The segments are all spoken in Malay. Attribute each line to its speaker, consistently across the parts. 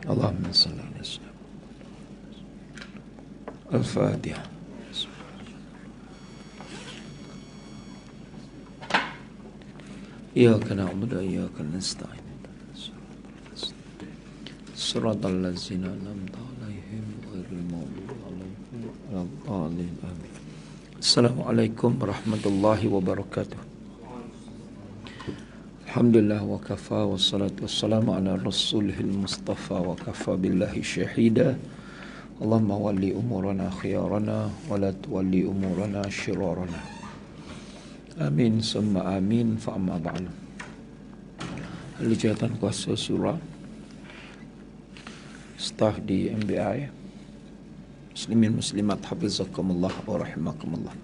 Speaker 1: Allahumma salli ala sayyidina Al-Fatihah. Iyyaka na'budu wa iyyaka nasta'in. Shiratal ladzina an'amta 'alaihim ghairil maghdubi 'alaihim waladdallin. Amin. Assalamualaikum warahmatullahi wabarakatuh. Alhamdulillah wa kafa wa salatu wassalamu ala rasulihil mustafa wa kafa billahi syahida. Allahumma walli umurana khiyarana wa la tuwalli umurana syirarana. Amin summa amin fa amma ba'du. Alijatan kuasa surah, staf di MBI, muslimin muslimat hafizakumullah wa rahimakumullah.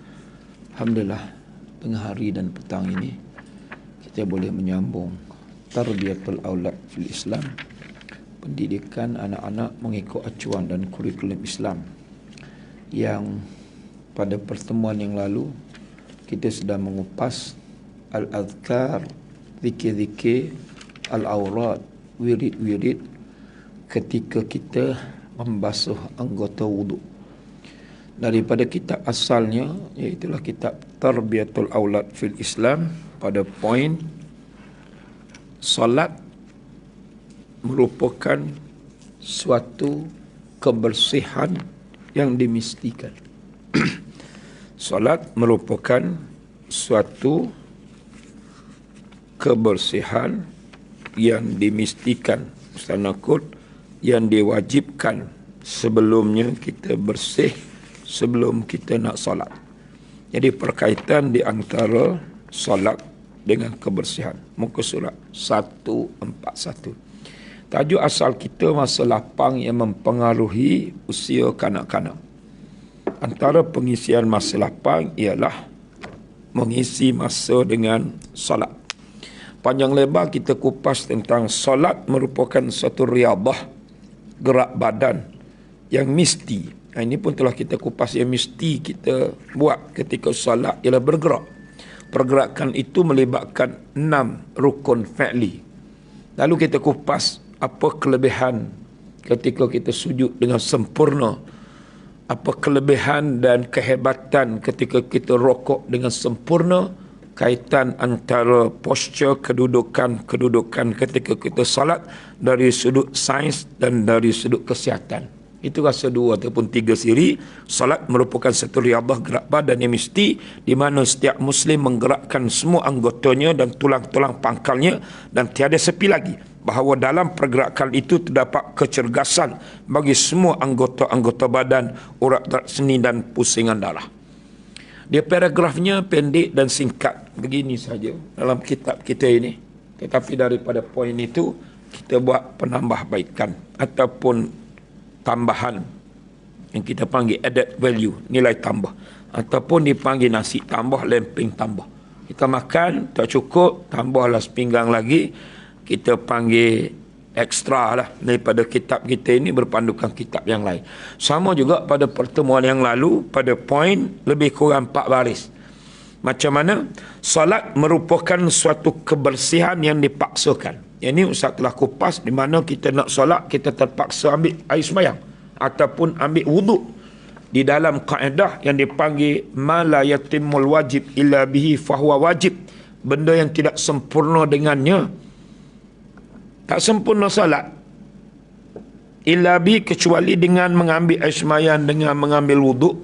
Speaker 1: Alhamdulillah, tengah hari dan petang ini kita boleh menyambung tarbiyatul aulad fil Islam, pendidikan anak-anak mengikut acuan dan kurikulum Islam, yang pada pertemuan yang lalu kita sudah mengupas al-adhkar, zikir-zikir, al-awrad, wirid-wirid ketika kita membasuh anggota wuduk. Daripada kitab asalnya, iaitulah kitab Tarbiyatul Aulad fil Islam, pada poin solat merupakan suatu kebersihan yang dimestikan. Solat merupakan suatu kebersihan yang dimestikan, mustanakut, yang diwajibkan sebelumnya kita bersih sebelum kita nak solat. Jadi perkaitan di antara solat dengan kebersihan. Muka surat 141. Tajuk asal kita masa lapang yang mempengaruhi usia kanak-kanak. Antara pengisian masa lapang ialah mengisi masa dengan solat. Panjang lebar kita kupas tentang solat merupakan satu riadah, gerak badan yang mesti. Ini pun telah kita kupas, yang mesti kita buat ketika solat ialah bergerak. Pergerakan itu melibatkan 6 rukun fi'li. Lalu kita kupas apa kelebihan ketika kita sujud dengan sempurna, apa kelebihan dan kehebatan ketika kita rokok dengan sempurna, kaitan antara posture, kedudukan ketika kita salat dari sudut sains dan dari sudut kesihatan. Itu rasa 2 ataupun 3 siri. Salat merupakan satu riadah gerak badan yang mesti, di mana setiap muslim menggerakkan semua anggotanya dan tulang-tulang pangkalnya, dan tiada sepi lagi bahawa dalam pergerakan itu terdapat kecergasan bagi semua anggota-anggota badan, urat seni dan pusingan darah. Dia paragrafnya pendek dan singkat begini saja dalam kitab kita ini. Tetapi daripada poin itu kita buat penambahbaikan ataupun tambahan yang kita panggil added value, nilai tambah, ataupun dipanggil nasi tambah, lemping tambah. Kita makan tak cukup, tambahlah sepinggang lagi, kita panggil ekstra lah daripada kitab kita ini berpandukan kitab yang lain. Sama juga pada pertemuan yang lalu, pada poin lebih kurang 4 baris. Macam mana solat merupakan suatu kebersihan yang dipaksakan. Yang ini Ustaz telah kupas, di mana kita nak solat, kita terpaksa ambil air sembahyang ataupun ambil wuduk. Di dalam kaedah yang dipanggil ma la yatimul wajib illa bihi fahuwa wajib, benda yang tidak sempurna dengannya, tak sempurna salat, illa bi, kecuali dengan mengambil air sembahyang, dengan mengambil wuduk.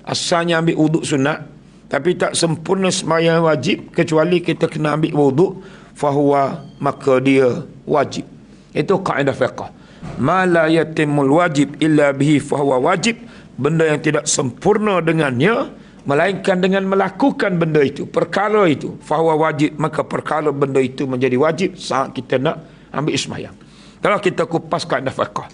Speaker 1: Asalnya ambil wuduk sunat, tapi tak sempurna sembahyang wajib kecuali kita kena ambil wuduk, fahuwa, maka dia wajib. Itu kaedah fiqh. Ma la yatimul wajib illa bihi fahuwa wajib, benda yang tidak sempurna dengannya melainkan dengan melakukan benda itu, perkara itu, fahuwa wajib, maka perkara benda itu menjadi wajib saat kita nak ambil sembahyang. Kalau kita kupas kaedah fiqh,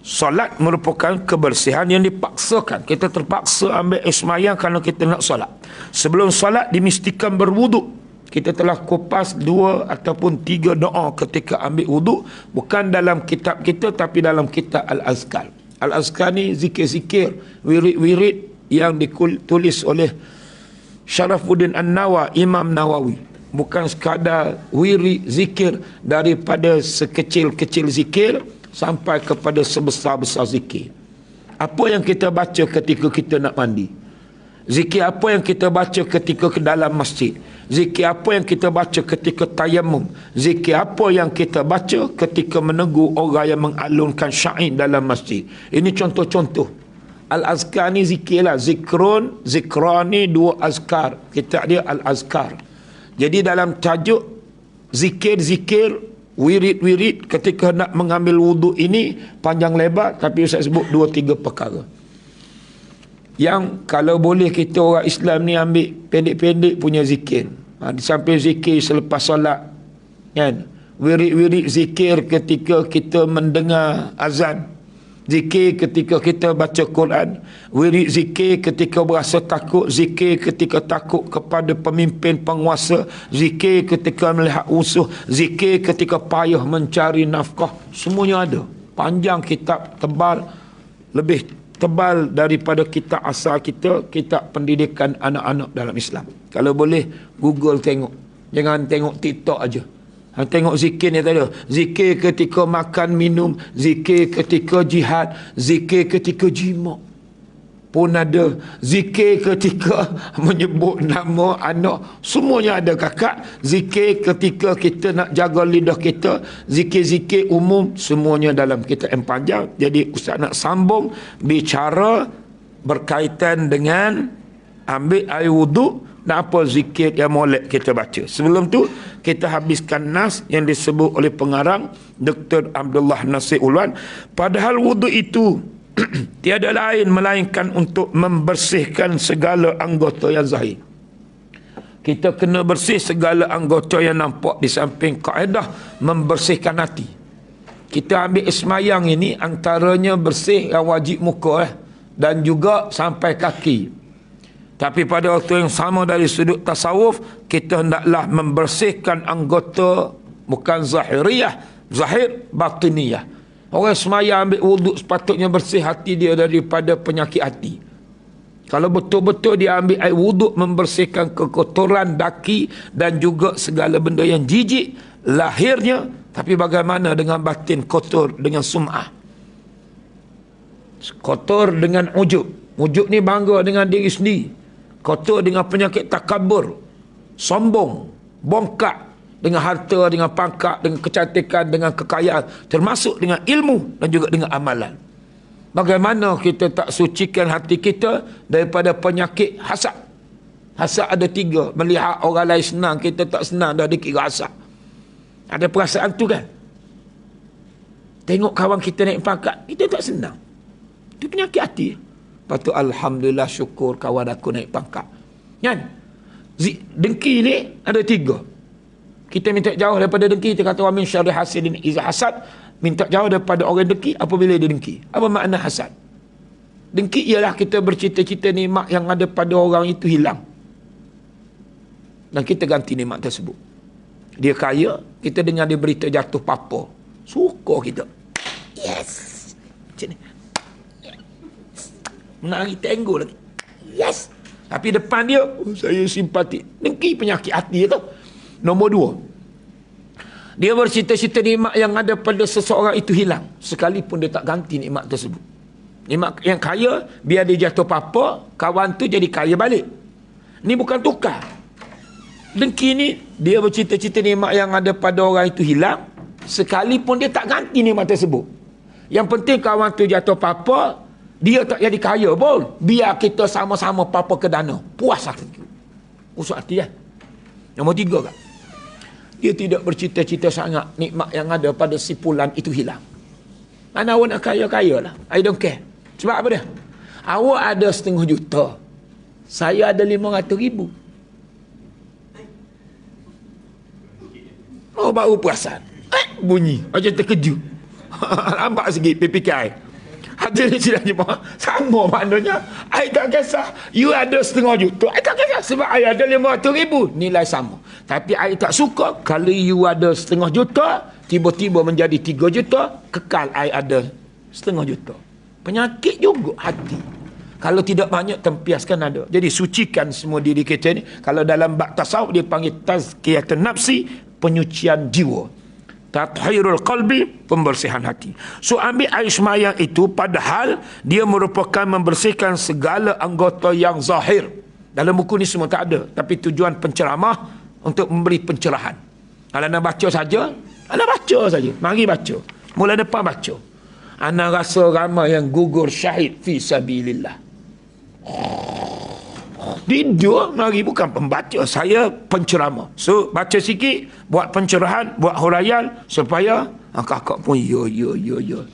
Speaker 1: solat merupakan kebersihan yang dipaksakan. Kita terpaksa ambil sembahyang kerana kita nak solat. Sebelum solat dimestikan berwuduk. Kita telah kupas 2 ataupun 3 doa ketika ambil wuduk, bukan dalam kitab kita tapi dalam kitab Al-Azkar. Al-Azkar ni zikir-zikir, wirid-wirid yang ditulis oleh Syarafuddin An-Nawawi, Imam Nawawi. Bukan sekadar wirid zikir daripada sekecil-kecil zikir sampai kepada sebesar-besar zikir. Apa yang kita baca ketika kita nak mandi? Zikir apa yang kita baca ketika ke dalam masjid? Zikir apa yang kita baca ketika tayamum? Zikir apa yang kita baca ketika menegur orang yang mengalunkan syair dalam masjid? Ini contoh-contoh. Al-azkar ni zikir lah. Zikrun, zikrani, dua azkar. Kita dia al-azkar. Jadi dalam tajuk zikir-zikir, wirid-wirid ketika nak mengambil wuduk ini panjang lebar, tapi saya sebut 2-3 perkara. Yang kalau boleh kita orang Islam ni ambil pendek-pendek punya zikir. Di samping zikir selepas solat, kan? Wirid-wirid zikir ketika kita mendengar azan. Zikir ketika kita baca Quran. Wirid zikir ketika berasa takut. Zikir ketika takut kepada pemimpin penguasa. Zikir ketika melihat musuh. Zikir ketika payah mencari nafkah. Semuanya ada. Panjang kitab, tebal. Lebih tebal daripada kitab asal kita, kitab pendidikan anak-anak dalam Islam. Kalau boleh Google tengok. Jangan tengok TikTok aja. Tengok zikir ni tadi. Zikir ketika makan minum, zikir ketika jihad, zikir ketika jima pun ada. Zikir ketika menyebut nama anak, semuanya ada kakak. Zikir ketika kita nak jaga lidah kita, zikir-zikir umum, semuanya dalam kitab yang panjang. Jadi Ustaz nak sambung bicara berkaitan dengan ambil air wuduk dan apa zikir yang molek kita baca. Sebelum tu kita habiskan nas yang disebut oleh pengarang Dr. Abdullah Nasir Ulwan. Padahal wuduk itu tiada lain melainkan untuk membersihkan segala anggota yang zahir. Kita kena bersih segala anggota yang nampak, di samping kaedah membersihkan hati. Kita ambil semayang ini antaranya bersih yang wajib muka dan juga sampai kaki. Tapi pada waktu yang sama dari sudut tasawuf, kita hendaklah membersihkan anggota bukan zahiriyah, zahir batiniyah. Orang semaya ambil wuduk sepatutnya bersih hati dia daripada penyakit hati. Kalau betul-betul dia ambil air wuduk membersihkan kekotoran daki dan juga segala benda yang jijik lahirnya, tapi bagaimana dengan batin kotor dengan sum'ah? Kotor dengan ujub. Ujub ni bangga dengan diri sendiri. Kotor dengan penyakit takabur, sombong, bongkak dengan harta, dengan pangkat, dengan kecantikan, dengan kekayaan, termasuk dengan ilmu dan juga dengan amalan. Bagaimana kita tak sucikan hati kita daripada penyakit hasad? Hasad ada 3. Melihat orang lain senang, kita tak senang, dah dikira hasad. Ada perasaan tu kan? Tengok kawan kita naik pangkat, kita tak senang. Itu penyakit hati. Patut alhamdulillah, syukur kawan aku naik pangkat. Kan? Dengki ni ada 3. Kita minta jauh daripada dengki. Kita kata wa min syarri hasidin iza hasad. Minta jauh daripada orang dengki apabila dia dengki. Apa makna hasad? Dengki ialah kita bercita-cita nikmat yang ada pada orang itu hilang. Dan kita ganti nikmat tersebut. Dia kaya, kita dengar dia berita jatuh papa. Suka kita. Yes. Macam ni. Menari tango lagi. Yes. Tapi depan dia, saya simpatik. Dengki penyakit hati tu. Nombor 2. Dia bercita-cita nikmat yang ada pada seseorang itu hilang. Sekalipun dia tak ganti nikmat tersebut. Nikmat yang kaya, biar dia jatuh apa, kawan tu jadi kaya balik. Ni bukan tukar. Dengki ni, dia bercita-cita nikmat yang ada pada orang itu hilang. Sekalipun dia tak ganti nikmat tersebut. Yang penting kawan tu jatuh apa, dia tak jadi kaya pun. Biar kita sama-sama papa ke dana. Puas hati. Puas hati kan? Nombor 3 kan? Dia tidak bercita-cita sangat nikmat yang ada pada si fulan itu hilang. Mana awak nak kaya-kaya lah. I don't care. Sebab apa dia? Awak ada 500,000 juta. Saya ada 500,000. Oh, baru perasan. Bunyi. Macam terkejut. Nampak sikit PPKI. Hadirin sidang jemaah, sama maknanya. I tak kisah. You ada 500,000 juta. I tak kisah. Sebab I ada 500,000. Nilai sama. Tapi I tak suka kalau you ada 500,000 juta, tiba-tiba menjadi 3 juta, kekal I ada 500,000 juta. Penyakit juga hati. Kalau tidak banyak, tempiaskan ada. Jadi sucikan semua diri kita ni. Kalau dalam bab tasawuf dia panggil tazkiyatun nafsi, penyucian jiwa. tathhirul qalbi, pembersihan hati. So ambil air semayang itu padahal dia merupakan membersihkan segala anggota yang zahir. Dalam buku ni semua tak ada, tapi tujuan penceramah untuk memberi pencerahan. Kalau nak baca saja, anda baca saja. Mari baca. Mula depan baca. Ana rasa ramai yang gugur syahid fi sabilillah. Dia mari bukan pembaca, saya penceramah. So baca sikit, buat pencerahan, buat huraian supaya kakak pun ya.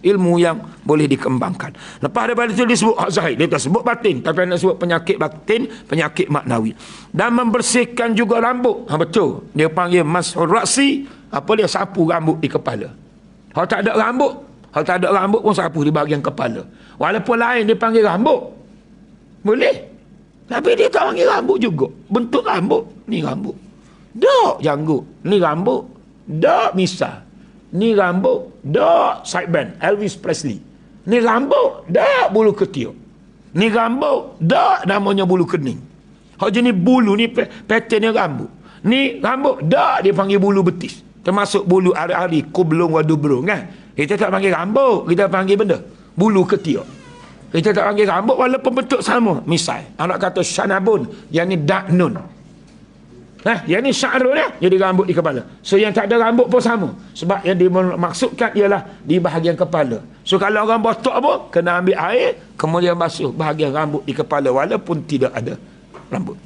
Speaker 1: Ilmu yang boleh dikembangkan. Lepas daripada itu dia sebut hak zahir, dia tak sebut batin, tapi nak sebut penyakit batin, penyakit maknawi. Dan membersihkan juga rambut. Betul. Dia panggil mashur ra'si, apa dia sapu rambut di kepala. Kalau tak ada rambut pun sapu di bahagian kepala. Walaupun lain dia panggil rambut. Boleh. Tapi dia tak panggil rambut juga. Bentuk rambut. Ni rambut. Dok janggut. Ni rambut. Dok misah. Ni rambut. Dok sideband. Elvis Presley. Ni rambut. Dok bulu ketiak. Ni rambut. Dok namanya bulu kening. Hak jenis bulu ni pattern ni rambut. Ni rambut. Dok dia panggil bulu betis. Termasuk bulu ari-ari, kublung, wadubrung kan. Kita tak panggil rambut. Kita panggil benda. Bulu ketiak. Kita tak panggil rambut walaupun bentuk sama. Misal, anak kata syanabun, yang ni daknun. Yang ni sya'run jadi rambut di kepala. So yang tak ada rambut pun sama. Sebab yang dimaksudkan ialah di bahagian kepala. So kalau orang botak pun, kena ambil air, kemudian basuh bahagian rambut di kepala walaupun tidak ada rambut.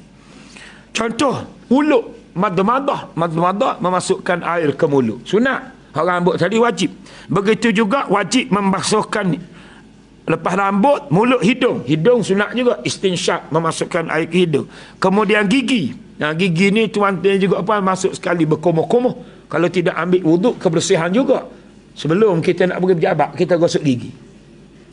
Speaker 1: Contoh, mulut. Madmadah memasukkan air ke mulut. Sunat. Hak rambut tadi wajib. Begitu juga wajib membasuhkan lepas rambut, mulut, hidung. Hidung sunat juga. Istinsyak, memasukkan air ke hidung. Kemudian gigi. Gigi ni tuan-tuan juga apa, masuk sekali berkomoh-komoh. Kalau tidak ambil wuduk, kebersihan juga. Sebelum kita nak pergi berjabat, kita gosok gigi.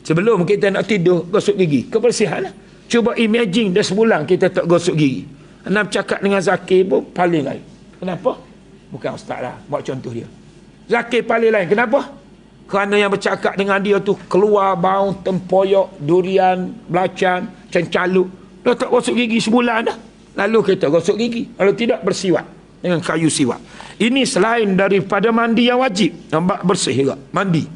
Speaker 1: Sebelum kita nak tidur, gosok gigi. Kebersihan lah. Cuba imagine dah sebulan kita tak gosok gigi. Anda bercakap dengan Zakir pun paling lain. Kenapa? Bukan ustaz lah. Buat contoh dia. Zakir paling lain. Kenapa? Kerana yang bercakap dengan dia tu keluar bau tempoyak, durian, belacan, cencaluk. Dah tak gosok gigi sebulan dah. Lalu kita gosok gigi. Kalau tidak, bersiwak dengan kayu siwak. Ini selain daripada mandi yang wajib. Nampak bersih juga. Mandi.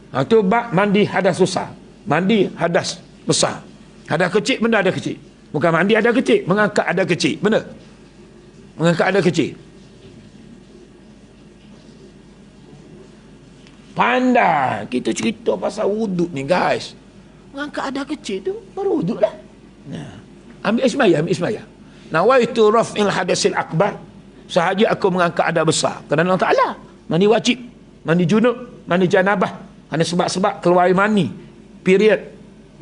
Speaker 1: Itu bak mandi hadas besar. Mandi hadas besar. Hadas kecil, benda ada kecil. Bukan mandi ada kecil. Mengangkat ada kecil. Benar? Mengangkat ada kecil. Pandai. Kita cerita pasal wuduk ni guys. Mengangkat ada kecil tu baru wuduk lah. Ambil ismaya. Nawaitu raf'il hadasil akbar. Sahaja aku mengangkat ada besar. Kerana Allah Ta'ala. Mandi wajib. Mandi junub. Mandi janabah. Kerana sebab-sebab keluar mani. Period.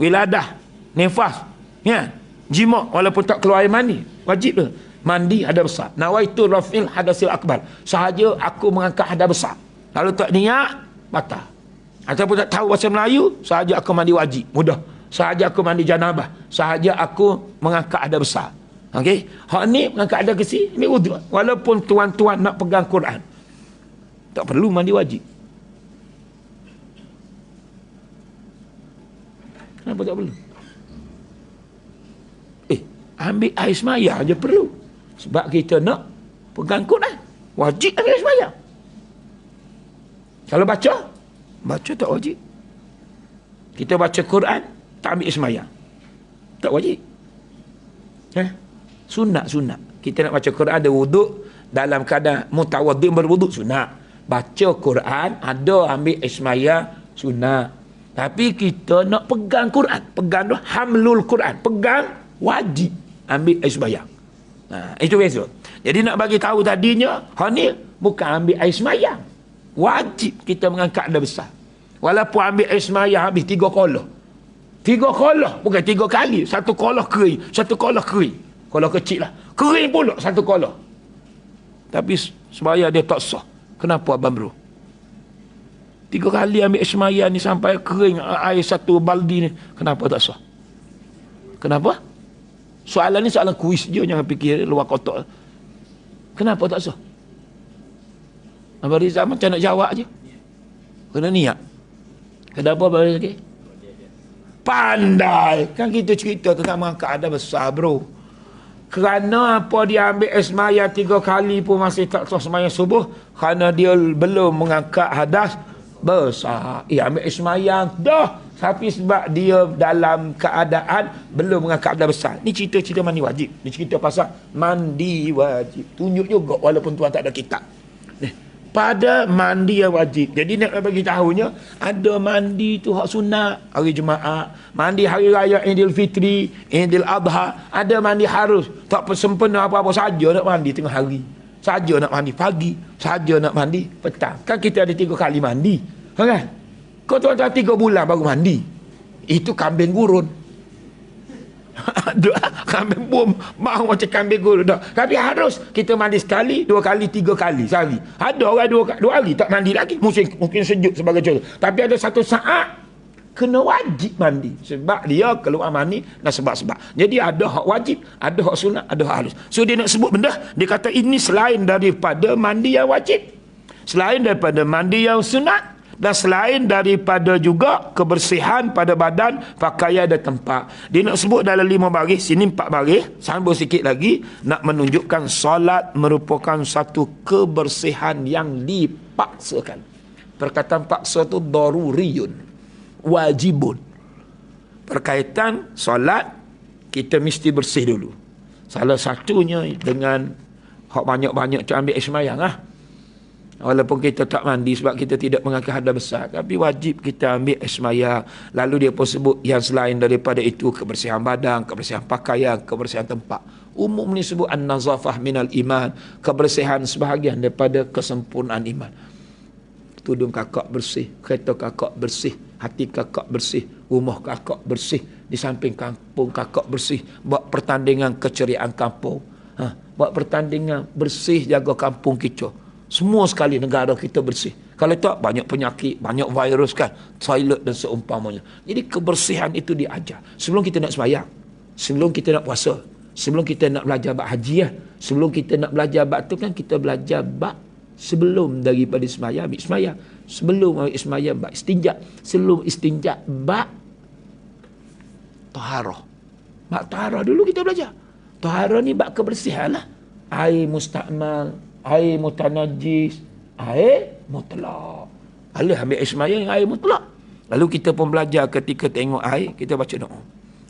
Speaker 1: Wiladah. Nifas. Ya. Jima' walaupun tak keluar air mani. Wajib ke? Mandi hadas besar. Nawaitu raf'il hadasil akbar. Sahaja aku mengangkat hadas besar. Lalu tak niat, batal. Ataupun tak tahu bahasa Melayu, sahaja aku mandi wajib. Mudah. Sahaja aku mandi janabah. Sahaja aku mengangkat hadas besar. Okey? Hak ni mengangkat hadas kecil, ambil wuduk. Walaupun tuan-tuan nak pegang Quran. Tak perlu mandi wajib. Kenapa tak perlu? Ambil air semaya je perlu. Sebab kita nak pegang Quran. Wajib ambil air semaya. Kalau baca tak wajib. Kita baca Quran, tak ambil air semaya. Tak wajib. Sunat. Kita nak baca Quran, ada wuduk. Dalam keadaan mutawaddi' berwuduk, sunat. Baca Quran, ada ambil air semaya, sunat. Tapi kita nak pegang Quran. Pegang tu hamlul Quran. Pegang, wajib ambil air sembahyang. Itu biasa. Jadi nak bagi tahu tadinya, ni bukan ambil air sembahyang. Wajib kita mengangkat ada besar. Walaupun ambil air sembahyang habis 3 kolah. 3 kolah, bukan 3 kali. 1 kolah kering, 1 kolah kering. Kolah kecil lah. Kering pula 1 kolah. Tapi sembahyang dia tak sah. Kenapa Abang Bro? 3 kali ambil air sembahyang ni sampai kering air 1 baldi ni. Kenapa tak sah? Kenapa? Soalan ni soalan kuis je, jangan fikir luar kotak. Kenapa tak sah? Abang Rizal macam nak jawab je. Kena niat. Kenapa Abang Rizal? Pandai. Kan kita cerita tentang mengangkat ada besar bro. Kerana apa dia ambil air sembahyang 3 kali pun masih tak sah sembahyang subuh? Kerana dia belum mengangkat hadas besar. Ambil air sembahyang dah, tapi sebab dia dalam keadaan belum mengangkat hadas besar. Ni cerita-cerita mandi wajib. Ni cerita pasal mandi wajib. Tunjuk juga walaupun tuan tak ada kitab. Pada mandi yang wajib. Jadi nak bagi tahunya, ada mandi tu hak sunat hari Jumaat, mandi hari raya Idul Fitri, Idul Adha, ada mandi harus. Tak sempena apa-apa saja nak mandi tengah hari. Saja nak mandi pagi, saja nak mandi petang. Kan kita ada 3 kali mandi. Kan? Kau tuan-tuan 3 bulan baru mandi. Itu kambing gurun. Kambing bom mau macam kambing gurun dah. Tapi harus kita mandi sekali, 2 kali, 3 kali sehari. Ada orang 2 hari tak mandi lagi, mungkin sejuk sebagai contoh. Tapi ada satu saat kena wajib mandi sebab dia keluar mandi dan sebab-sebab. Jadi ada hak wajib, ada hak sunat, ada hak halus. So dia nak sebut benda, dia kata ini selain daripada mandi yang wajib, selain daripada mandi yang sunat, dan selain daripada juga kebersihan pada badan, pakaian dan tempat. Dia nak sebut dalam 5 baris, sini 4 baris, sambung sikit lagi, nak menunjukkan solat merupakan satu kebersihan yang dipaksakan. Perkataan paksa tu daruriyun, wajibun. Berkaitan solat, kita mesti bersih dulu. Salah satunya dengan hak banyak-banyak tu ambil air sembahyang lah. Walaupun kita tak mandi sebab kita tidak mengangkat hadas besar, tapi wajib kita ambil air sembahyang. Lalu dia pun sebut yang selain daripada itu, kebersihan badan, kebersihan pakaian, kebersihan tempat. Umum ni sebut an-nazafah minal iman, kebersihan sebahagian daripada kesempurnaan iman. Tudung kakak bersih, kereta kakak bersih, hati kakak bersih, rumah kakak bersih, di samping kampung kakak bersih, buat pertandingan keceriaan kampung, buat pertandingan bersih jaga kampung kita. Semua sekali negara kita bersih. Kalau tak, banyak penyakit, banyak virus kan, toilet dan seumpamanya. Jadi kebersihan itu diajar. Sebelum kita nak sembahyang, sebelum kita nak puasa, sebelum kita nak belajar bab haji, sebelum kita nak belajar bab tu kan, kita belajar bab sebelum daripada sembahyang, ambil sembahyang. Sebelum ambil sembahyang, bab istinja. Sebelum istinja, bab taharah. Bab taharah dulu kita belajar. Taharah ni bab kebersihan lah. Air mustakmal, air mutanajis, air mutlak. Lalu ambil air sembahyang yang air mutlak. Lalu kita pun belajar ketika tengok air, kita baca doa.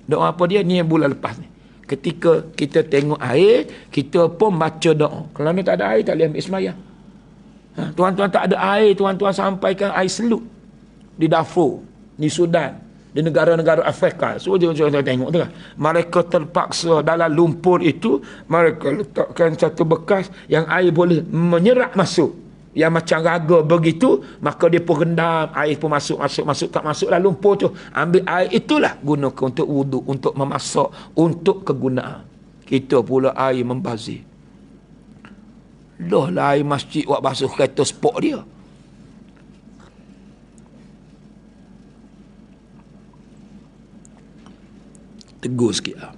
Speaker 1: Doa apa dia? Ni yang bulan lepas ni. Ketika kita tengok air, kita pun baca doa. Kalau ni tak ada air, tak boleh ambil sembahyang. Tuan-tuan tak ada air, tuan-tuan sampaikan air selut di Darfur, di Sudan, di negara-negara Afrika. So tuan-tuan tengok tu kan, mereka terpaksa dalam lumpur itu, mereka letakkan satu bekas yang air boleh menyerap masuk, yang macam raga begitu. Maka dia pun rendam, air pun masuk, tak masuk dalam lumpur tu. Ambil air itulah gunakan untuk wuduk, untuk memasak, untuk kegunaan. Kita pula air membazir. Dah lah air masjid buat basuh kereta sport dia. Tegur sikit lah.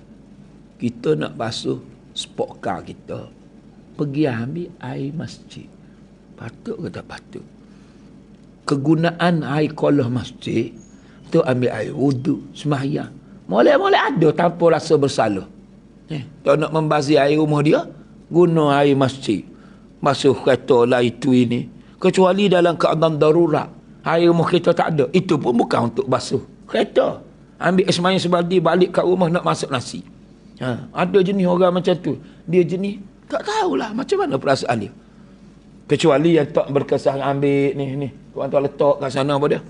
Speaker 1: Kita nak basuh sport car kita, pergi ambil air masjid. Patut ke tak patut? Kegunaan air kolah masjid tu ambil air wuduk, sembahyang. Molek-molek ada tanpa rasa bersalah. Tak nak membazir air rumah dia, guna air masjid. Basuh kereta lah itu ini. Kecuali dalam keadaan darurat, air rumah kita tak ada, itu pun bukan untuk basuh kereta. Ambil sembahyang sebaldi, balik kat rumah nak masak nasi. Ada jenis orang macam tu. Dia jenis, tak tahulah macam mana perasaan dia. Kecuali yang tak berkesan ambil ni. Tuan-tuan letak kat sana apa dia?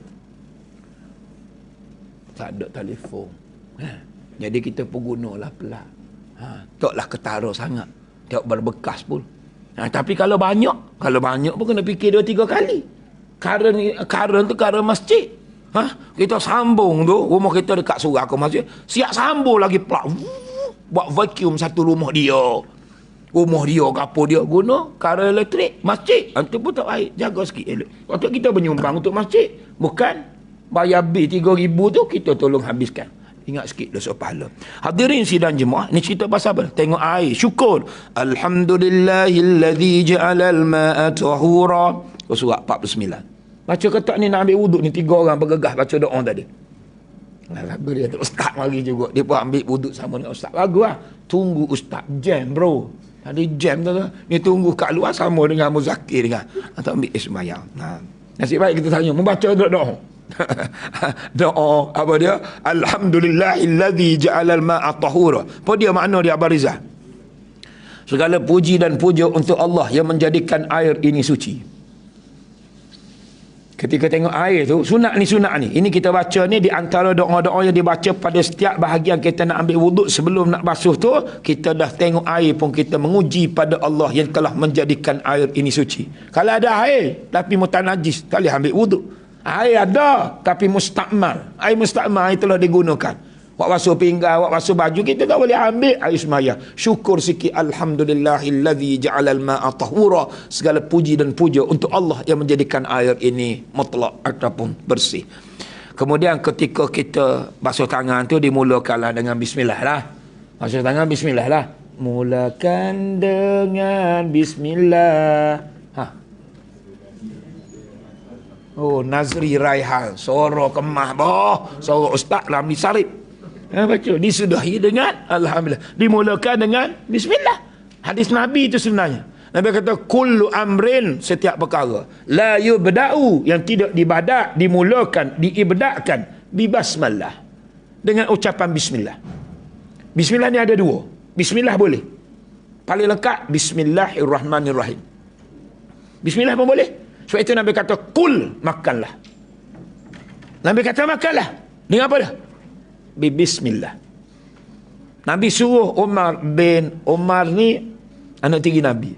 Speaker 1: Tak ada telefon. Jadi kita pun gunalah pelat. Taklah ketara sangat. Tak berbekas pun. Tapi kalau banyak pun kena fikir 2-3 kali. Karen tu karen masjid. Kita sambung tu, rumah kita dekat surau ke masjid, siap sambung lagi plak. Buat vacuum satu rumah dia. Rumah dia ke apa dia guna karen elektrik masjid. Itu pun tak baik. Jaga sikit elok. Waktu kita menyumbang untuk masjid, bukan bayar bil 3,000 tu kita tolong habiskan. Ingat sikit dosa pahala. Hadirin sidang jemaah, ni cerita pasal apa? Tengok air, syukur. Alhamdulillahilladzi ja'alal ma'a tahura. Surah 49. Baca ketak ni nak ambil wuduk ni, 3 orang bergegah baca doa tadi. Lagu dia tu ustaz mari juga. Dia pun ambil wuduk sama dengan ustaz. Lagu lah. Tunggu ustaz jam bro. Tadi jam tu. Dia tunggu kat luar sama dengan Muzakir dengan. Atau ambil sembahyang. Nah. Nasib baik kita tanya. Membaca doa. Doa apa dia? Alhamdulillahilladzi ja'alal ma'a tahura. Apa dia makna dia Abang Rizal? Segala puji dan puja untuk Allah yang menjadikan air ini suci. Ketika tengok air tu, sunat ni. Ini kita baca ni di antara doa-doa yang dibaca pada setiap bahagian kita nak ambil wuduk sebelum nak basuh tu, kita dah tengok air pun kita menguji pada Allah yang telah menjadikan air ini suci. Kalau ada air tapi mutanajis, tak boleh ambil wuduk. Air ada tapi mustakmal. Air mustakmal air telah digunakan. Wak basuh pinggang, wak basuh baju, kita tak boleh ambil air sembahyang. Syukur sikit, alhamdulillahilladzi ja'alal ma'a tahura. Segala puji dan puja untuk Allah yang menjadikan air ini mutlak ataupun bersih. Kemudian ketika kita basuh tangan tu dimulakanlah dengan bismillah lah. Basuh tangan bismillah lah. Mulakan dengan bismillah. Oh, Nazri Raihan, suara kemah boh, suara Ustaz Ramli Sarip. Baca, disudahi dengan alhamdulillah, dimulakan dengan bismillah. Hadis Nabi itu sebenarnya. Nabi kata kullu amrin, setiap perkara, la yubda'u, yang tidak dimulakan, diibda'kan bi basmalah, dengan ucapan bismillah. Bismillah ni ada dua. Bismillah boleh. Paling lengkap bismillahirrahmanirrahim. Bismillah pun boleh. Sebab itu Nabi kata kul, makanlah. Nabi kata makanlah dengan apa dah? Bismillah. Nabi suruh Umar ni anak tiri Nabi.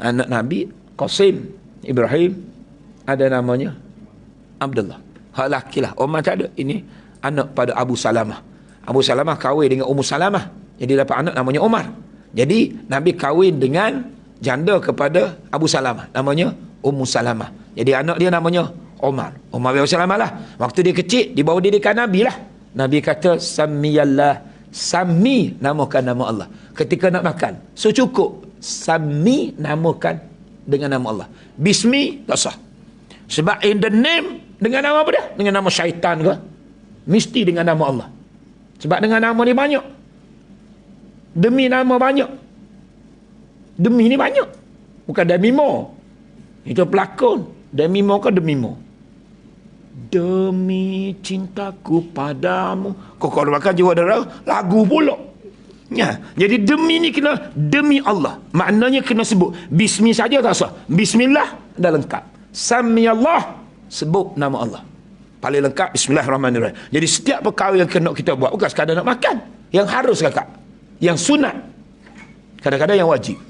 Speaker 1: Anak Nabi Qasim Ibrahim, ada namanya Abdullah. Hak laki lah. Umar tak ada. Ini anak pada Abu Salamah. Abu Salamah kahwin dengan Ummu Salamah. Jadi dapat anak namanya Umar. Jadi Nabi kahwin dengan janda kepada Abu Salamah, namanya Ummu Salamah. Jadi anak dia namanya Umar bin Salamah lah. Waktu dia kecil, dibawa didikan Nabi lah. Nabi kata samiyallah, sami, namakan nama Allah. Ketika nak makan, so cukup sami, namakan dengan nama Allah. Bismi tak sah. Sebab in the name, dengan nama apa dia? Dengan nama syaitan ke? Mesti dengan nama Allah. Sebab dengan nama ni banyak. Demi nama banyak. Demi ni banyak. Bukan demi mo. Itu pelakon. Demi mo ke demi mo? Demi cintaku padamu. Kau makan jiwa darah, lagu pula. Ya, jadi demi ni kena demi Allah. Maknanya kena sebut. Bismi saja tak sah. Bismillah dah lengkap. Sami Allah, sebut nama Allah. Paling lengkap bismillahirrahmanirrahim. Jadi setiap perkara yang kena kita buat, bukan sekadar nak makan. Yang harus kakak. Yang sunat. Kadang-kadang yang wajib.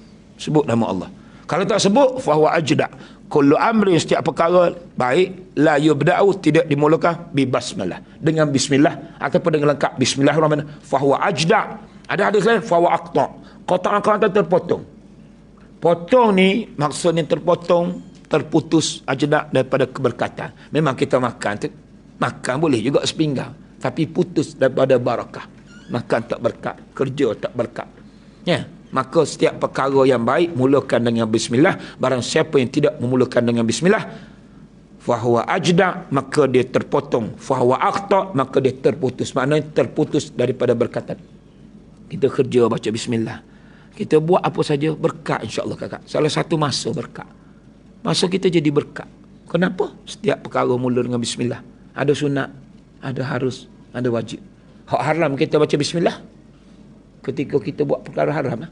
Speaker 1: Sebut nama Allah. Kalau tak sebut, fahuwa ajda'. Kullu amrin, setiap perkara baik, la yubda'u, tidak dimulakan bi basmalah, dengan bismillah ataupun dengan lengkap bismillahirrahmanirrahim. Fahuwa ajda'. Ada hadis lain, fahuwa aqta'. Kotak-kotak terpotong. Potong ni maksudnya terpotong, terputus ajda' daripada keberkatan. Memang kita makan boleh juga sepinggang, tapi putus daripada barakah. Makan tak berkat, kerja tak berkat. Ya. Maka setiap perkara yang baik mulakan dengan bismillah. Barang siapa yang tidak memulakan dengan bismillah, fahuwa ajda', maka dia terpotong. Fahuwa aqta', maka dia terputus. Maknanya terputus daripada berkatan. Kita kerja baca bismillah, kita buat apa saja berkat, insya-Allah kakak. Salah satu masa berkat, masa kita jadi berkat. Kenapa? Setiap perkara mula dengan bismillah. Ada sunat, ada harus, ada wajib. Hak haram kita baca bismillah ketika kita buat perkara haram,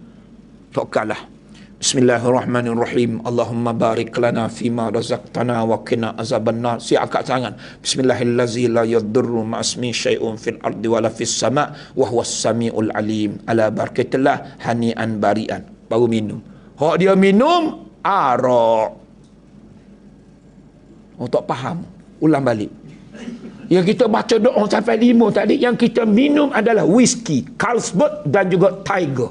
Speaker 1: takkanlah. Bismillahirrahmanirrahim. Allahumma barik lana fima razaqtana wa qina azabannar. Siakat tangan. Bismillahirrahmanirrahim. La yadurru ma'asmi syai'un fil ardi wala fis sama' wa huwas samiul alim. Ala barakatillah hani'an bari'an. Baru minum. Hak dia minum arak. Oh, tak faham. Ulang balik. Yang kita baca doa sampai 5 tadi, yang kita minum adalah whisky, Carlsberg dan juga Tiger.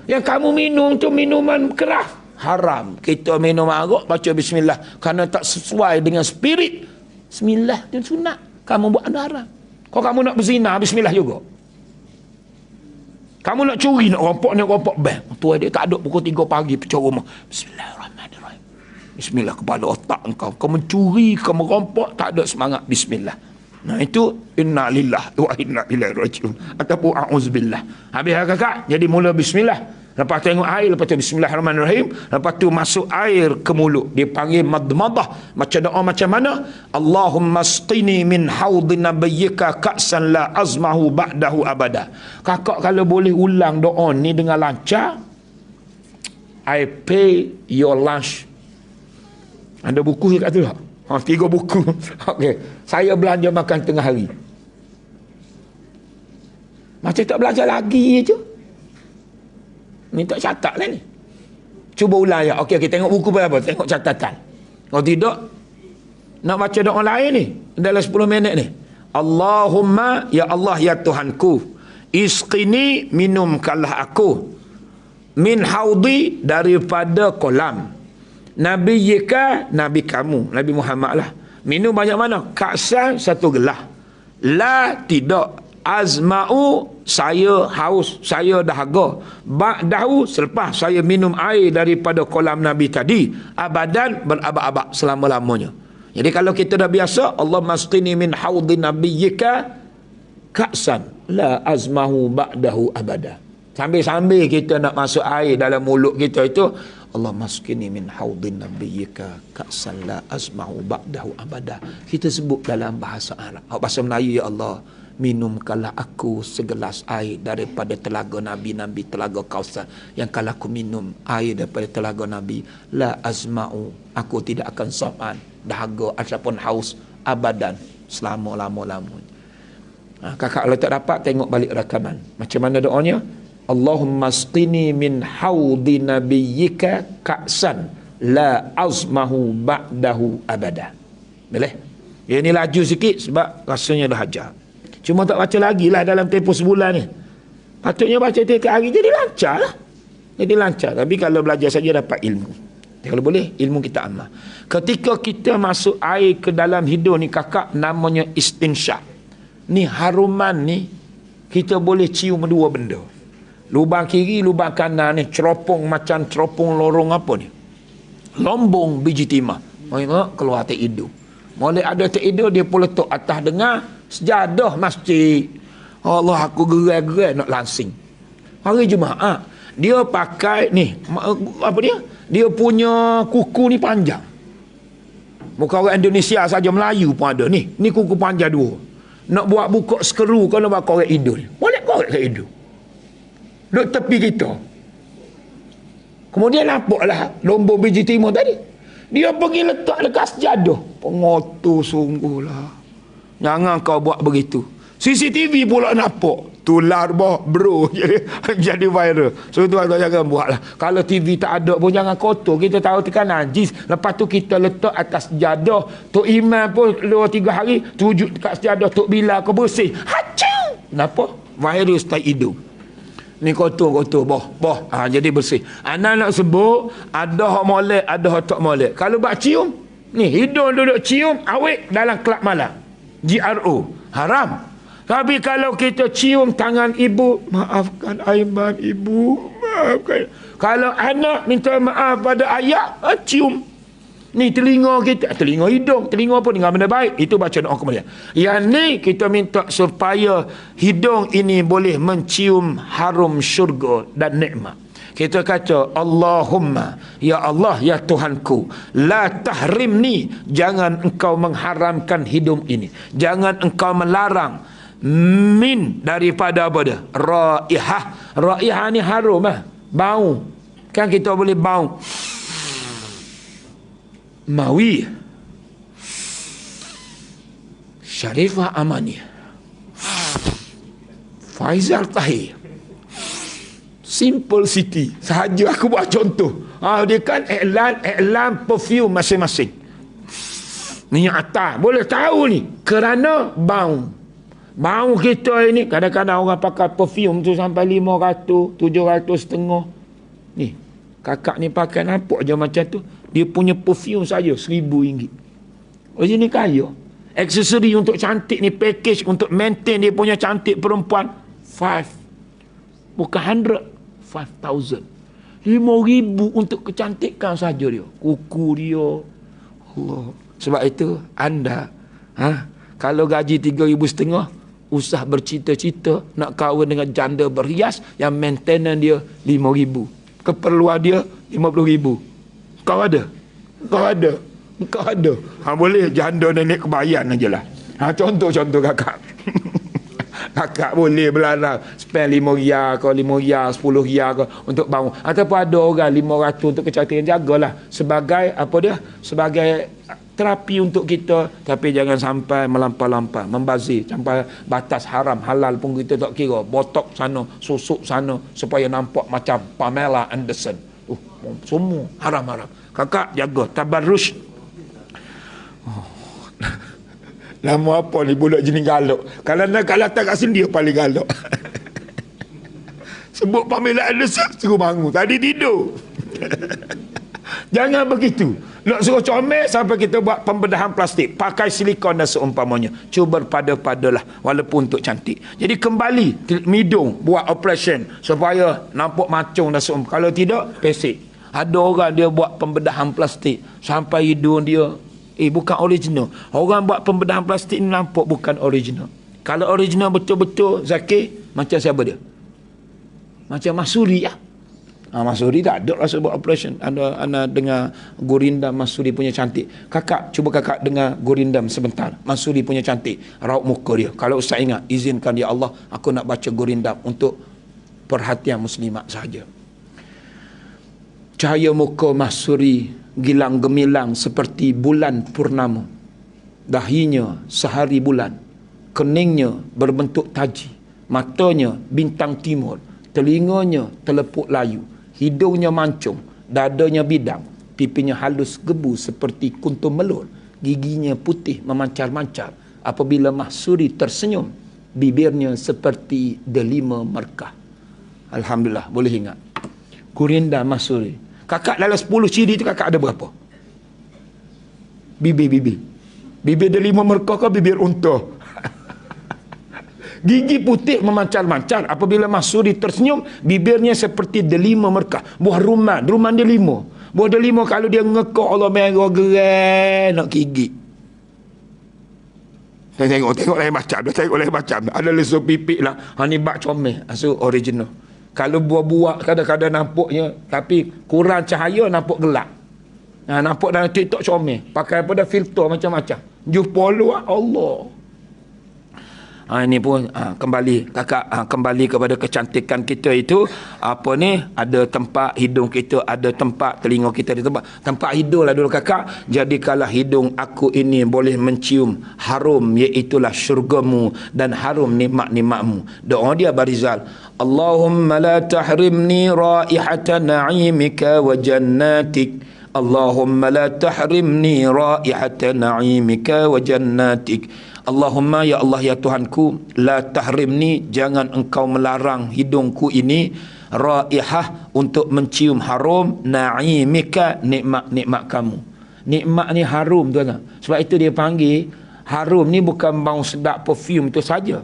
Speaker 1: Yang kamu minum tu minuman keras, haram. Kita minum arak baca bismillah kerana tak sesuai dengan spirit. Bismillah dan sunat. Kamu buat ada haram. Kalau kamu nak berzina, bismillah juga. Kamu nak curi, nak rompok bank, tu dia tak ada pukul 3 pagi pecah rumah. Bismillahirrahmanirrahim. Bismillah kepala otak engkau. Kau mencuri, kau merompok, tak ada semangat bismillah. Nah itu inna lillah wa inna ilaihi rajiun ataupun a'udzubillah. Habis kakak jadi mula bismillah, lepas tengok air, lepas tu bismillahirrahmanirrahim, lepas tu masuk air ke mulut, dipanggil madmadah. Macam doa macam mana? Allahumma asqini min haudhi nabiyyika ka'san la azmahu ba'dahu abada. Kakak kalau boleh ulang doa ni dengan lancar, I pay your lunch. Ada buku kat tu tak? 3 buku. Okey, saya belanja makan tengah hari. Macam tak belajar lagi je. Ni tak catat lah ni. Cuba ulang ya. Okey, kita tengok buku berapa? Tengok catatan. Kalau tidak, nak baca doa lain ni dalam 10 minit ni. Allahumma, ya Allah ya Tuhanku, isqini, minumkanlah aku, min haudi, daripada kolam, nabiyyika, nabi kamu, Nabi Muhammad lah. Minum banyak mana? Ka'san, satu gelas. La, tidak. Azma'u, saya haus, saya dahaga. Ba'dahu, selepas saya minum air daripada kolam Nabi tadi. Abadan, berabad-abad, selama-lamanya. Jadi kalau kita dah biasa, Allah masqini min haudi nabiyyika ka'san la azmahu ba'dahu abada. Sambil-sambil kita nak masuk air dalam mulut kita itu, Allah maskini min haudin nabiyyika ka'san la azmahu ba'dahu abada. Kita sebut dalam bahasa Arab. Bahasa Melayu, ya Allah, minumkanlah aku segelas air daripada telaga Nabi, telaga Kausar, yang kalau aku minum air daripada telaga Nabi, la azma'u, aku tidak akan sopan, dahaga ataupun haus, abadan, selama-lama-lamanya. Kakak kalau tak dapat, tengok balik rakaman. Macam mana doanya? Allahumma asqini min haudi nabiyyika ka'san la azmahu ba'dahu abada. Boleh? Ya, ini laju sikit sebab rasanya dah hajar. Cuma tak baca lagi lah dalam tempoh sebulan ni. Patutnya baca tiap hari, jadi lancar lah. Jadi lancar. Tapi kalau belajar saja dapat ilmu. Kalau boleh, ilmu kita amal. Ketika kita masuk air ke dalam hidung ni kakak, namanya istinsyak. Ni haruman ni, kita boleh cium 2 benda. Lubang kiri, lubang kanan ni, ceropong macam ceropong lorong apa ni? Lombong biji timah. Tengok keluar tak hidung. Mulai ada tak hidung, dia pun letak atas dengar sejadah masjid. Allah, aku gerai-gerai nak langsing. Hari Jumaat, dia pakai ni, apa dia? Dia punya kuku ni panjang. Bukan orang Indonesia saja, Melayu pun ada ni. Ni kuku panjang 2. Nak buat buka skru, kalau nak korek hidung. Boleh korek ke hidung? Duduk tepi kita. Kemudian nampaklah lombong biji timah tadi. Dia pergi letak dekat sejadah. Pengotor sungguhlah. Jangan kau buat begitu. CCTV pula nampak. Tular boh bro. Jadi viral. So tu jangan buatlah. Kalau TV tak ada pun jangan kotor. Kita tahu tekan najis. Lepas tu kita letak atas sejadah. Tok Imam pun 2-3 hari sujud dekat sejadah. Tok Bilal kau bersih. Hacau. Kenapa? Virus tak hidung. Ni kotor-kotor boh. Jadi bersih. Anak nak sebut, ada hak molek, ada hak tak molek. Kalau bak cium, ni hidung duduk cium awet dalam kelab malam. GRO. Haram. Tapi kalau kita cium tangan ibu, maafkan Aiman ibu, maafkan. Kalau anak minta maaf pada ayah, cium. Ni telinga kita, telinga hidung, telinga apa dengan benda baik, itu baca doa kemudian. Yang ni kita minta supaya hidung ini boleh mencium harum syurga dan nikmat. Kita kata Allahumma, ya Allah ya Tuhanku, la tahrimni, jangan engkau mengharamkan hidung ini, jangan engkau melarang min, daripada apa dia? Raihah. Raihah ni harum lah, bau. Kan kita boleh bau Mawi, Sharifah Amani, Faizal Tahir, Simple City. Sahaja aku buat contoh. Dia kan iklan perfume masing-masing. Ni atas boleh tahu ni kerana bau. Bau kita ini kadang-kadang orang pakai perfume tu sampai 500, 700 setengah. Ni kakak ni pakai nampak je macam tu. Dia punya perfume saja RM1,000. Oh, ni kaya. Aksesori untuk cantik ni, package untuk maintain dia punya cantik perempuan 5, bukan 100, 5,000. RM5,000 untuk kecantikan saja dia. Kuku dia. Allah. Sebab itu anda Kalau gaji 3,500, usah bercita-cita nak kahwin dengan janda berhias yang maintenance dia 5,000. Keperluan dia 50,000. Kau ada? Kau ada? Kau ada? Boleh janda nenek kebayan aja lah. Contoh-contoh kakak. Kakak boleh berlarang spend 5 riyal ke 5 riyal 10 riyal ke untuk bangun, ataupun ada orang 500 untuk kecantikan. Jagalah sebagai apa dia, sebagai terapi untuk kita, tapi jangan sampai melampau-lampau, membazir sampai batas haram. Halal pun kita tak kira, botok sana, susuk sana supaya nampak macam Pamela Anderson. Semua haram-haram. Kakak jaga tabarruj. Lama apa ni budak jenis galak. Kalau nak tak kat sini dia paling galak. Sebut Pamela Anderson suruh bangun. Tadi tidur. Jangan begitu. Nak suruh comel sampai kita buat pembedahan plastik. Pakai silikon dan seumpamanya. Cuba berpada-padalah walaupun untuk cantik. Jadi kembali hidung buat operation supaya nampak macung dan seumpamanya. Kalau tidak, pesek. Ada orang dia buat pembedahan plastik sampai hidung dia bukan original. Orang buat pembedahan plastik ni nampak bukan original. Kalau original betul-betul Zakir, macam siapa dia? Macam Masuri ya. Masuri tak ada rasa buat operation. Anda dengar Gurindam Masuri punya cantik. Kakak, cuba kakak dengar Gurindam sebentar. Masuri punya cantik. Raut muka dia. Kalau Ustaz ingat, izinkan ya Allah, aku nak baca Gurindam untuk perhatian muslimat sahaja. Cahaya muka Masuri gilang gemilang seperti bulan purnama. Dahinya sehari bulan. Keningnya berbentuk taji. Matanya bintang timur. Telinganya telepuk layu. Hidungnya mancung. Dadanya bidang. Pipinya halus gebu seperti kuntum melur. Giginya putih memancar-mancar. Apabila Mahsuri tersenyum, bibirnya seperti delima merkah. Alhamdulillah, boleh ingat. Gurinda Mahsuri. Kakak dalam 10 ciri tu kakak ada berapa? Bibir. Bibir delima merkah ke bibir unta? Gigi putih memancar-mancar. Apabila Mahsuri tersenyum, bibirnya seperti delima merkah. Buah ruman dia 5. Buah delima kalau dia ngekok, Allah merah gerai nak gigit. Saya tengok lain macam. Ada lesur pipik lah. Ni bak comel. Asal original. Kalau buah-buah kadang-kadang nampaknya, tapi kurang cahaya nampak gelap. Nampak dalam TikTok comel. Pakai apa dah filter macam-macam. Jumpa lu Allah. Ini pun kembali kakak kembali kepada kecantikan kita itu. Apa ni, ada tempat hidung kita, ada tempat telinga kita, di tempat hidung lah dulu kakak. Jadikanlah hidung aku ini boleh mencium harum, iaitulah syurgamu, dan harum nikmat-nikmatmu. Doa dia Barizal, Allahumma la tahrimni raihata na'imika wa jannatik. Allahumma la tahrimni raihata na'imika wa jannatik. Allahumma ya Allah ya Tuhanku, la tahrimni, jangan engkau melarang hidungku ini raihah, untuk mencium harum, na'imika, nikmat-nikmat kamu. Nikmat ni harum tuan-tuan. Sebab itu dia panggil harum ni bukan bau sedap perfume itu saja.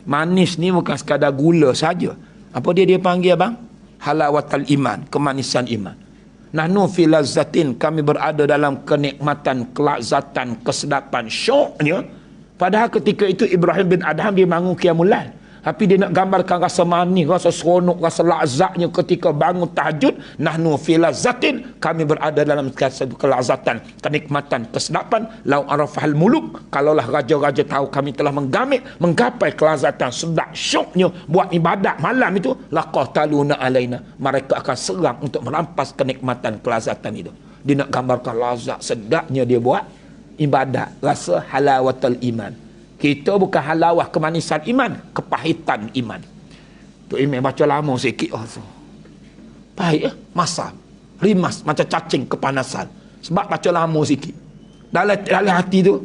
Speaker 1: Manis ni bukan sekadar gula saja. Apa dia panggil abang? Halawatul iman, kemanisan iman. Nahnu fi lazzatin, kami berada dalam kenikmatan, kelazatan, kesedapan, syoknya. Padahal ketika itu Ibrahim bin Adham dia bangun qiyamul lail. Tapi dia nak gambarkan rasa manis, rasa seronok, rasa lazatnya ketika bangun tahajud. Nahnu fi lazzatin, kami berada dalam satu kelazatan, kenikmatan, kesedapan. Lau arafahal muluk, kalaulah raja-raja tahu kami telah menggapai kelazatan, sedap, syoknya buat ibadat malam itu, laqataluna alaina, mereka akan serang untuk merampas kenikmatan, kelazatan itu. Dia nak gambarkan lazat, sedapnya dia buat ibadat, rasa halawatul iman. Kita bukan halawah kemanisan iman, kepahitan iman. Tu Imam baca lama sikit. Pahit masam, rimas macam cacing kepanasan. Sebab baca lama sikit. Dalam hati tu,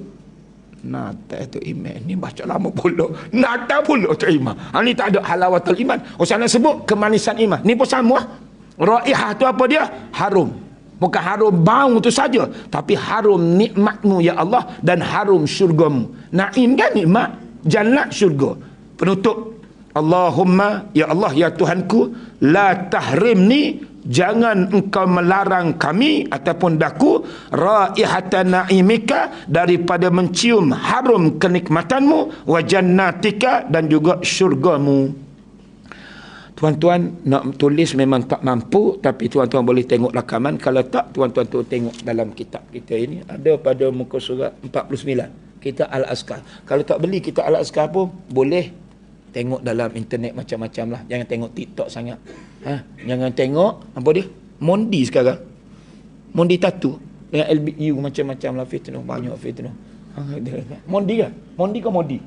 Speaker 1: nata tu Imam ni baca lama pula. Nata pula tu Imam. Ni tak ada halawatul iman. Saya nak sebut kemanisan iman. Ni pun sama. Raihah tu apa dia? Harum. Bukan harum bau tu saja, tapi harum nikmatmu ya Allah, dan harum syurgamu. Naim kan nikmat, jannat syurga. Penutup, Allahumma ya Allah ya Tuhanku, la tahrimni, jangan engkau melarang kami ataupun daku raihatan na'imika, daripada mencium harum kenikmatanmu, wa jannatika, dan juga syurgamu. Tuan-tuan nak tulis memang tak mampu, tapi tuan-tuan boleh tengok rakaman. Kalau tak, tuan-tuan tu tengok dalam kitab kita ini, ada pada muka surat 49, kitab Al-Azkar. Kalau tak beli kitab Al-Azkar pun boleh tengok dalam internet macam-macam lah. Jangan tengok TikTok sangat. Jangan tengok apa dia, Mondi sekarang, Mondi tatu dengan LBU macam-macam lah, fitnah, banyak fitnah. Mondi kan? Mondi ke Modi?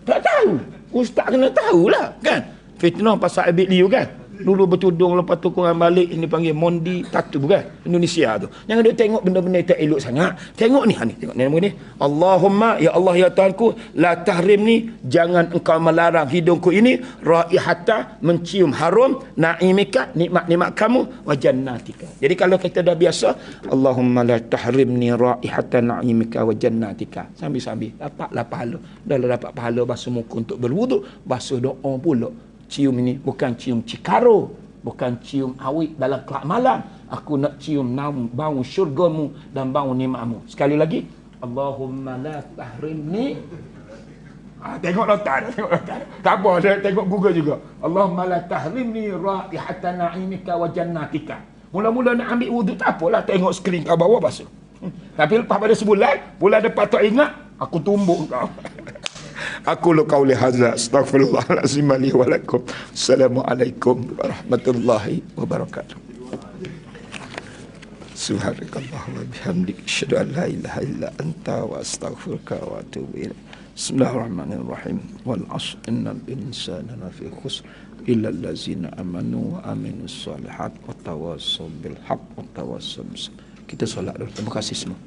Speaker 1: Tak tahu. Ustaz kena tahulah kan. Fitnah pasal LBU kan. Dulu bertudung, lepas tu korang balik, ini panggil Mondi tatu kan, Indonesia tu. Jangan dia tengok benda-benda tak elok sangat. Tengok ni, tengok ni. Allahumma, ya Allah ya Tuhanku, la tahrim ni, jangan engkau melarang hidungku ini raihata, mencium harum na'imika, nikmat-nikmat kamu, wa jannatika. Jadi kalau kita dah biasa, Allahumma la tahrimni raihata na'imika wa jannatika, sambil-sambil dapatlah pahala. Dah dapat pahala basuh muka untuk berwuduk, basuh doa pula. Cium ini bukan cium cikaro, bukan cium awik dalam kelab malam. Aku nak cium bau syurgamu dan bau nikmatmu. Sekali lagi, Allahumma la tahrimni. Tengok notan, tengok notan. Tak apa, saya tengok Google juga. Allahumma la tahrimni raihatan na'imika wa jannatika. Mula-mula nak ambil wuduk tak apalah, tengok skrin kat bawah basuh. Tapi lepas pada sebulan, bulan depan tak ingat, aku tumbuk kau. Aku qauli hadza, astaghfirullahalazim li wa lakum. Assalamualaikum warahmatullahi wabarakatuh. Subhanakallahumma wa bihamdika, asyhadu an la ilaha illa anta, wa astaghfiruka wa atubu ilaik. Bismillahirrahmanirrahim. Wal 'ashr, innal insana lafi khusr illa allazina amanu wa aminus solihat wa tawassaw bil haqq wa tawassaw bis sabr. Kita solat dulu. Terima kasih semua.